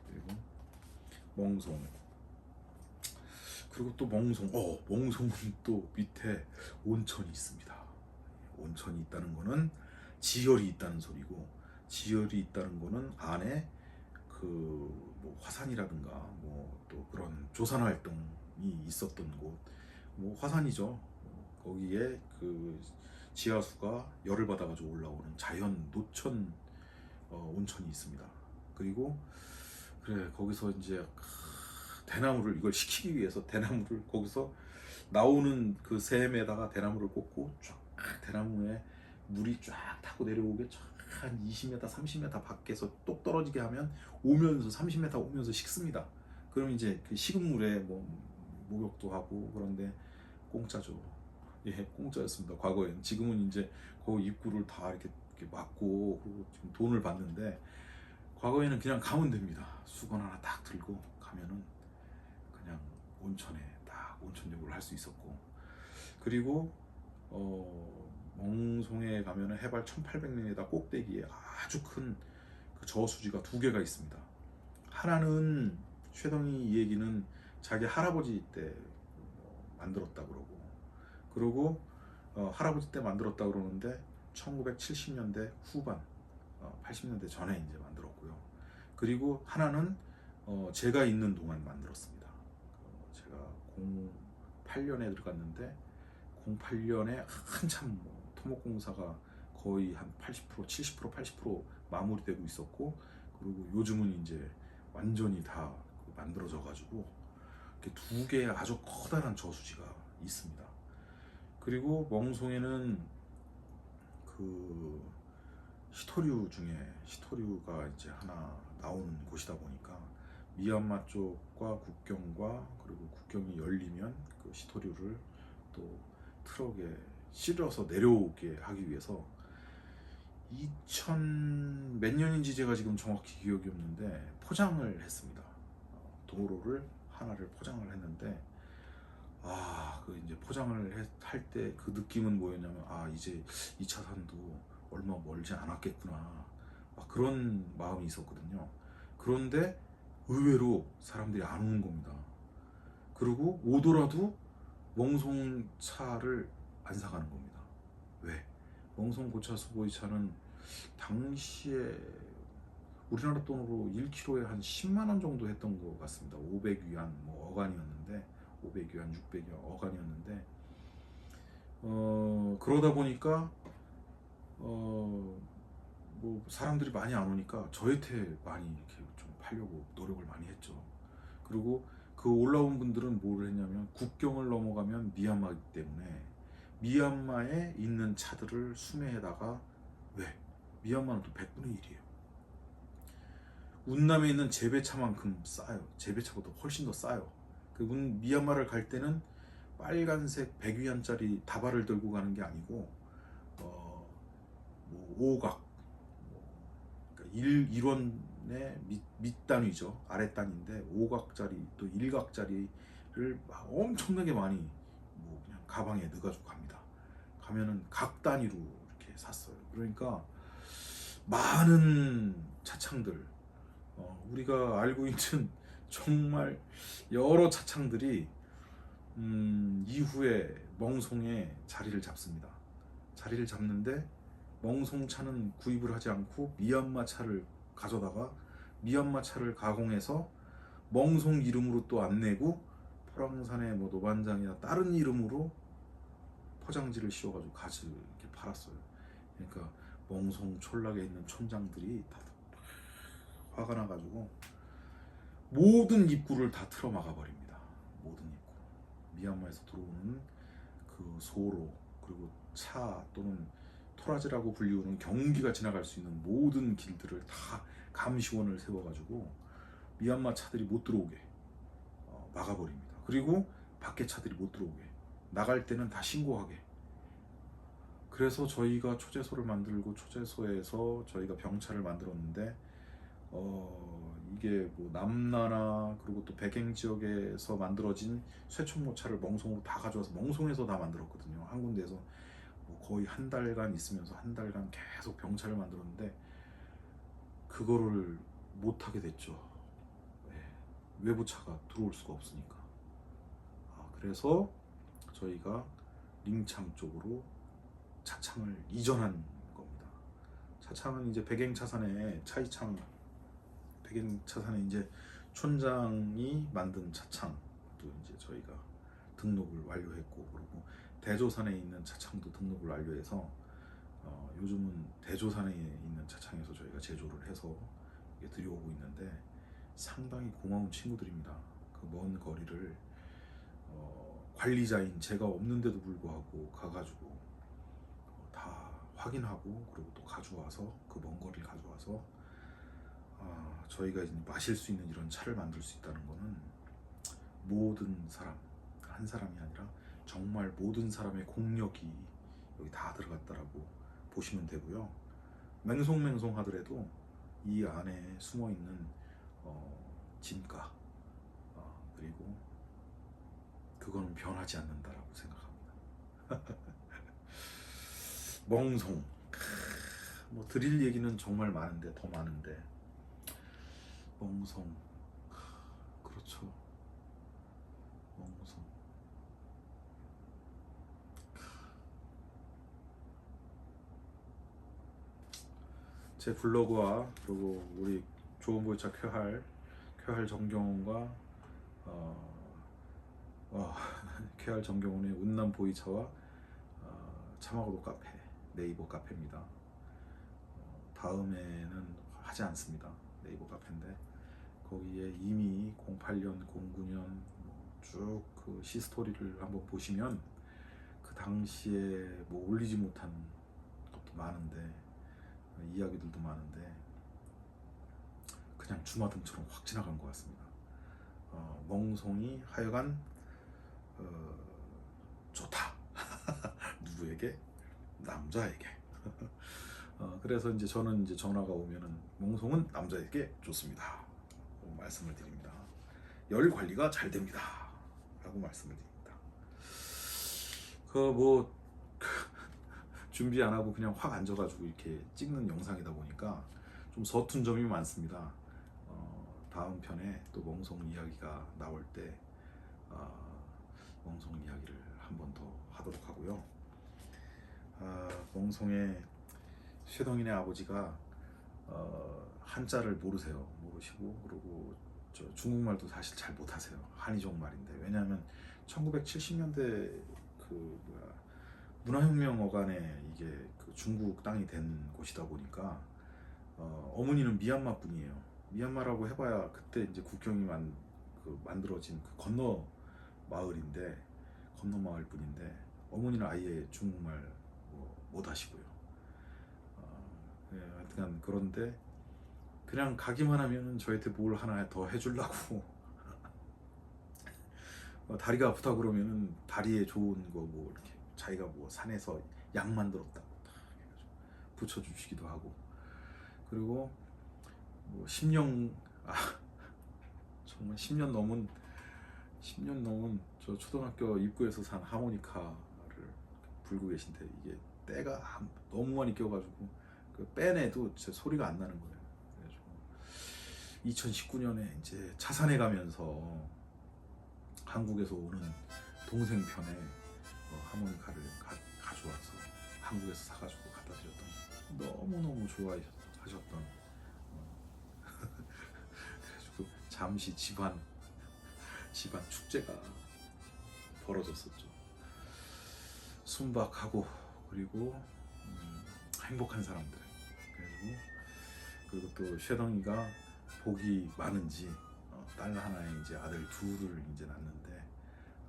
그리고 멍송, 그리고 또 멍송은 또 밑에 온천이 있습니다. 온천이 있다는 거는 지열이 있다는 소리고, 지열이 있다는 거는 안에 뭐 화산이라든가 뭐 또 그런 조산 활동이 있었던 곳, 뭐 화산이죠. 거기에 그 지하수가 열을 받아가지고 올라오는 자연 노천 온천이 있습니다. 그리고 그래, 거기서 이제 대나무를 이걸 식히기 위해서 대나무를 거기서 나오는 그 샘에다가 대나무를 꽂고 쫙 대나무에 물이 쫙 타고 내려오게 한 20m, 30m 밖에서 똑 떨어지게 하면 오면서 30m 오면서 식습니다. 그럼 이제 그 식은 물에 뭐 목욕도 하고 그런데 공짜죠. 공짜였습니다. 과거에는. 지금은 이제 그 입구를 다 이렇게 막고 그리고 지금 돈을 받는데, 과거에는 그냥 가면 됩니다. 수건 하나 딱 들고 가면은 그냥 온천에 딱 온천욕을 할 수 있었고, 그리고 멍송에 가면은 해발 1800m에다 꼭대기에 아주 큰 그 저수지가 두 개가 있습니다. 하나는 쉐덩이 얘기는 자기 할아버지 때 만들었다 그러고 할아버지 때 만들었다 그러는데 1970년대 후반 80년대 전에 이제 만들었고요. 그리고 하나는 제가 있는 동안 만들었습니다. 제가 08년에 들어갔는데 08년에 한참 토목공사가 거의 한 80%, 70%, 80% 마무리되고 있었고, 그리고 요즘은 이제 완전히 다 만들어져 가지고 이렇게 두 개의 아주 커다란 저수지가 있습니다. 그리고 멍송에는 그 시토류 중에 시토류가 이제 하나 나오는 곳이다 보니까 미얀마 쪽과 국경과 그리고 국경이 열리면 그 시토류를 또 트럭에 실어서 내려오게 하기 위해서 2000 몇 년인지 제가 지금 정확히 기억이 없는데 포장을 했습니다. 도로를 하나를 포장을 했는데 그 이제 포장을 할 때 그 느낌은 뭐였냐면 이제 2차선도 얼마 멀지 않았겠구나 그런 마음이 있었거든요. 그런데 의외로 사람들이 안 오는 겁니다. 그리고 오더라도 멍송 차를 안 사가는 겁니다. 왜? 멍송 고차 수보이차는 당시에 우리나라 돈으로 1kg에 한 10만 원 정도 했던 것 같습니다. 500위안 어간이었는데 500위안 600위안 어간이었는데 그러다 보니까 뭐 사람들이 많이 안 오니까 저한테 많이 이렇게 좀 팔려고 노력을 많이 했죠. 그리고 그 올라온 분들은 뭘 했냐면 국경을 넘어가면 미얀마이기 때문에 미얀마에 있는 차들을 수매에다가 왜? 미얀마는 또 100분의 1이에요. 운남에 있는 재배차만큼 싸요. 재배차보다 훨씬 더 싸요. 미얀마를 갈 때는 빨간색 100위안짜리 다발을 들고 가는 게 아니고 뭐 5각 그러니까 1원의 밑단위죠. 아랫단인데 5각짜리 또 1각짜리를 엄청나게 많이 뭐 그냥 가방에 넣어가지고 갑니다. 가면은 각 단위로 이렇게 샀어요. 그러니까 많은 차창들 우리가 알고 있는 정말 여러 차창들이 이후에 멍송에 자리를 잡습니다. 자리를 잡는데 멍송 차는 구입을 하지 않고 미얀마 차를 가져다가 미얀마 차를 가공해서 멍송 이름으로 또 안 내고 포랑산의 뭐 노반장이나 다른 이름으로 포장지를 씌워가지고 가지 이렇게 팔았어요. 그러니까 멍송 촌락에 있는 촌장들이 다 화가 나가지고 모든 입구를 다 틀어 막아버립니다. 모든 입구. 미얀마에서 들어오는 그 소로 그리고 차 또는 토라지라고 불리우는 경기가 지나갈 수 있는 모든 길들을 다 감시원을 세워가지고 미얀마 차들이 못 들어오게 막아버립니다. 그리고 밖에 차들이 못 들어오게 나갈 때는 다 신고하게. 그래서 저희가 초제소를 만들고 초제소에서 저희가 병차를 만들었는데 이게 뭐 남나라 그리고 또 백행 지역에서 만들어진 쇠총모차를 멍송으로 다 가져와서 멍송에서 다 만들었거든요. 한 군데에서 뭐 거의 한 달간 있으면서 한 달간 계속 병차를 만들었는데 그거를 못하게 됐죠. 외부차가 들어올 수가 없으니까. 그래서 저희가 링창 쪽으로 차창을 이전한 겁니다. 차창은 이제 백행차산에 차이창 백행차산에 이제 촌장이 만든 차창도 이제 저희가 등록을 완료했고 그리고 대조산에 있는 차창도 등록을 완료해서 요즘은 대조산에 있는 차창에서 저희가 제조를 해서 들여오고 있는데 상당히 고마운 친구들입니다. 그 먼 거리를 관리자인 제가 없는데도 불구하고 가가지고 다 확인하고 그리고 또 가져와서 그 먼 거리를 가져와서 저희가 이제 마실 수 있는 이런 차를 만들 수 있다는 거는 모든 사람 한 사람이 아니라 정말 모든 사람의 공력이 여기 다 들어갔다라고 보시면 되고요. 맹송맹송 하더라도 이 안에 숨어 있는 진가 그리고 그거는 변하지 않는다라고 생각합니다. 멍송 뭐 드릴 얘기는 정말 많은데 더 많은데 멍송 그렇죠. 멍송 제 블로그와 그리고 우리 좋은보이차 쾌할 정경훈과 쾌할 정경훈의 운남 보이차와 차마고도 카페 네이버 카페입니다. 다음에는 하지 않습니다. 네이버 카페인데 거기에 이미 08년, 09년, 쭉 그 시스토리를 한번 보시면 그 당시에 뭐 올리지 못한 것도 많은데 이야기들도 많은데 그냥 주마등처럼 확 지나간 것 같습니다. 멍송이 하여간 좋다. 누구에게? 남자에게. 그래서 이제 저는 이제 전화가 오면은 멍송은 남자에게 좋습니다. 라고 말씀을 드립니다. 열 관리가 잘 됩니다. 라고 말씀을 드립니다. 뭐 준비 안 하고 그냥 확 앉아가지고 이렇게 찍는 영상이다 보니까 좀 서툰 점이 많습니다. 다음 편에 또 멍송 이야기가 나올 때 멍송 이야기를 한 번 더 하도록 하고요. 멍송의 薛동인의 아버지가 한자를 모르시고 그리고 중국말도 사실 잘 못하세요. 한이족 말인데. 왜냐하면 1970년대 문화혁명 어간에 이게 그 중국 땅이 된 곳이다 보니까 어머니는 미얀마 분이에요. 미얀마라고 해봐야 그때 이제 국경이 만들어진 그 건너 마을 뿐인데 어머니는 아예 중국말 못 하시고요. 하여튼 그런데 그냥 가기만 하면 저한테 뭘 하나 더 해주려고 다리가 아프다 그러면은 다리에 좋은 거 뭐 이렇게 자기가 뭐 산에서 약 만들었다고 붙여주시기도 하고 그리고 뭐 10년 정말 10년 넘은 저 초등학교 입구에서 산 하모니카를 불고 계신데 이게 때가 너무 많이 껴가지고 그 빼내도 제 소리가 안 나는 거예요. 그래가지고 2019년에 이제 차산에 가면서 한국에서 오는 동생 편에 하모니카를 가져와서 한국에서 사가지고 갖다 드렸던 너무너무 좋아하셨던 그래가지고 잠시 집안 축제가 벌어졌었죠. 순박하고 그리고 행복한 사람들. 그리고 또 쉐덩이가 복이 많은지 딸 하나에 이제 아들 둘을 이제 낳는데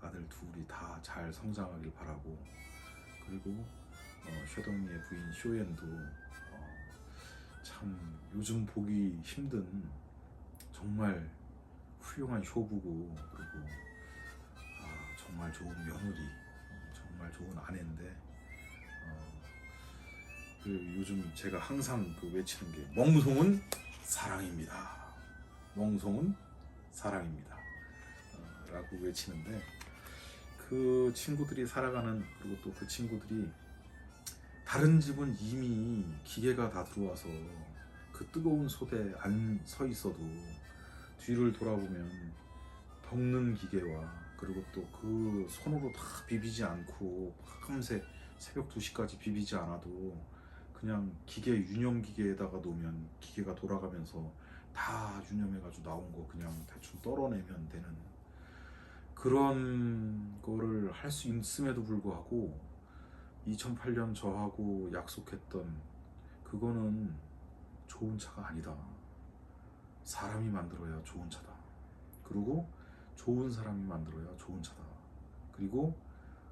아들 둘이 다 잘 성장하길 바라고 그리고 쉐덩이의 부인 쇼옌도 참 요즘 보기 힘든 정말 훌륭한 효부고 그리고 정말 좋은 며느리 정말 좋은 아내인데 요즘 제가 항상 외치는 게 멍송은 사랑입니다. 멍송은 사랑입니다. 라고 외치는데 그 친구들이 살아가는 그리고 또 그 친구들이 다른 집은 이미 기계가 다 들어와서 그 뜨거운 솥에 안 서 있어도 뒤를 돌아보면 볶는 기계와 그리고 또 그 손으로 다 비비지 않고 밤새 새벽 2시까지 비비지 않아도 그냥 기계 유념 기계에다가 놓으면 기계가 돌아가면서 다 유념해가지고 나온 거 그냥 대충 떨어내면 되는 그런 거를 할 수 있음에도 불구하고 2008년 저하고 약속했던 그거는 좋은 차가 아니다. 사람이 만들어야 좋은 차다. 그리고 좋은 사람이 만들어야 좋은 차다. 그리고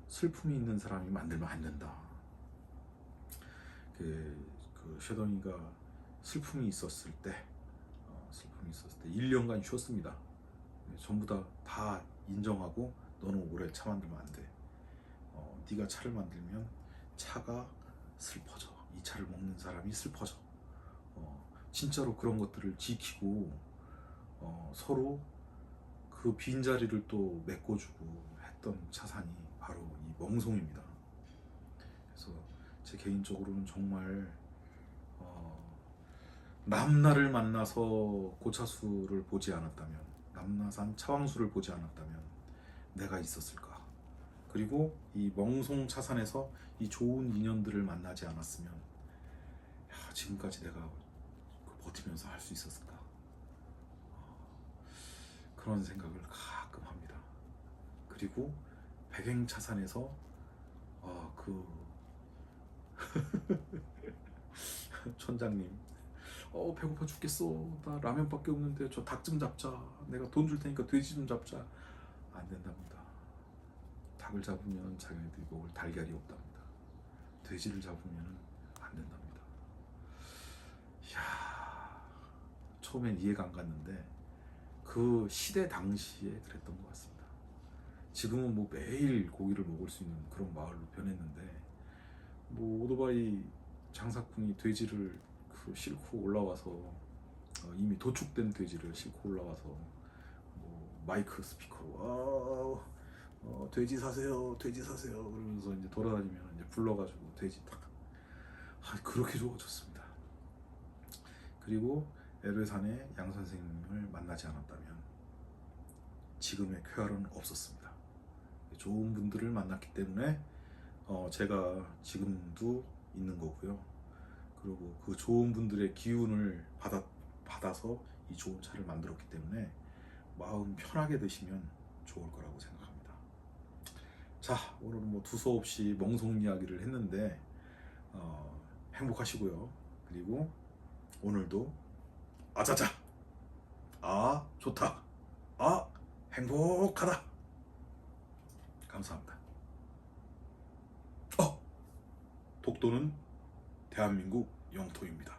슬픔이 있는 사람이 만들면 안 된다. 그 쉐덩이가 슬픔이 있었을 때 1년간 쉬었습니다. 전부 다 인정하고 너는 올해 차 만들면 안 돼. 네가 차를 만들면 차가 슬퍼져. 이 차를 먹는 사람이 슬퍼져. 진짜로 그런 것들을 지키고 서로 그 빈자리를 또 메꿔주고 했던 차산이 바로 이 멍송입니다. 그래서 제 개인적으로는 정말 남나를 만나서 고차수를 보지 않았다면 남나산 차왕수를 보지 않았다면 내가 있었을까. 그리고 이 멍송 차산에서 이 좋은 인연들을 만나지 않았으면 지금까지 내가 버티면서 할 수 있었을까. 그런 생각을 가끔 합니다. 그리고 백행차산에서 촌장님 배고파 죽겠어. 나 라면밖에 없는데 저 닭 좀 잡자. 내가 돈 줄 테니까 돼지 좀 잡자. 안 된답니다. 닭을 잡으면 자기네들이 먹을 달걀이 없답니다. 돼지를 잡으면 안 된답니다. 이야, 처음엔 이해가 안 갔는데 그 시대 당시에 그랬던 것 같습니다. 지금은 뭐 매일 고기를 먹을 수 있는 그런 마을로 변했는데, 뭐 오토바이 장사꾼이 돼지를 싣고 올라와서 이미 도축된 돼지를 싣고 올라와서 뭐 마이크 스피커로 돼지 사세요, 돼지 사세요 그러면서 이제 돌아다니면 이제 불러가지고 돼지 딱 그렇게 좋아졌습니다. 그리고 에르산의 양 선생님을 만나지 않았다면 지금의 쾌활은 없었습니다. 좋은 분들을 만났기 때문에 제가 지금도 있는 거고요. 그리고 그 좋은 분들의 기운을 받아서 이 좋은 차를 만들었기 때문에 마음 편하게 드시면 좋을 거라고 생각합니다. 자, 오늘은 뭐 두서없이 멍석 이야기를 했는데 행복하시고요. 그리고 오늘도 아자자, 아 좋다, 아 행복하다. 감사합니다. 독도는 대한민국 영토입니다.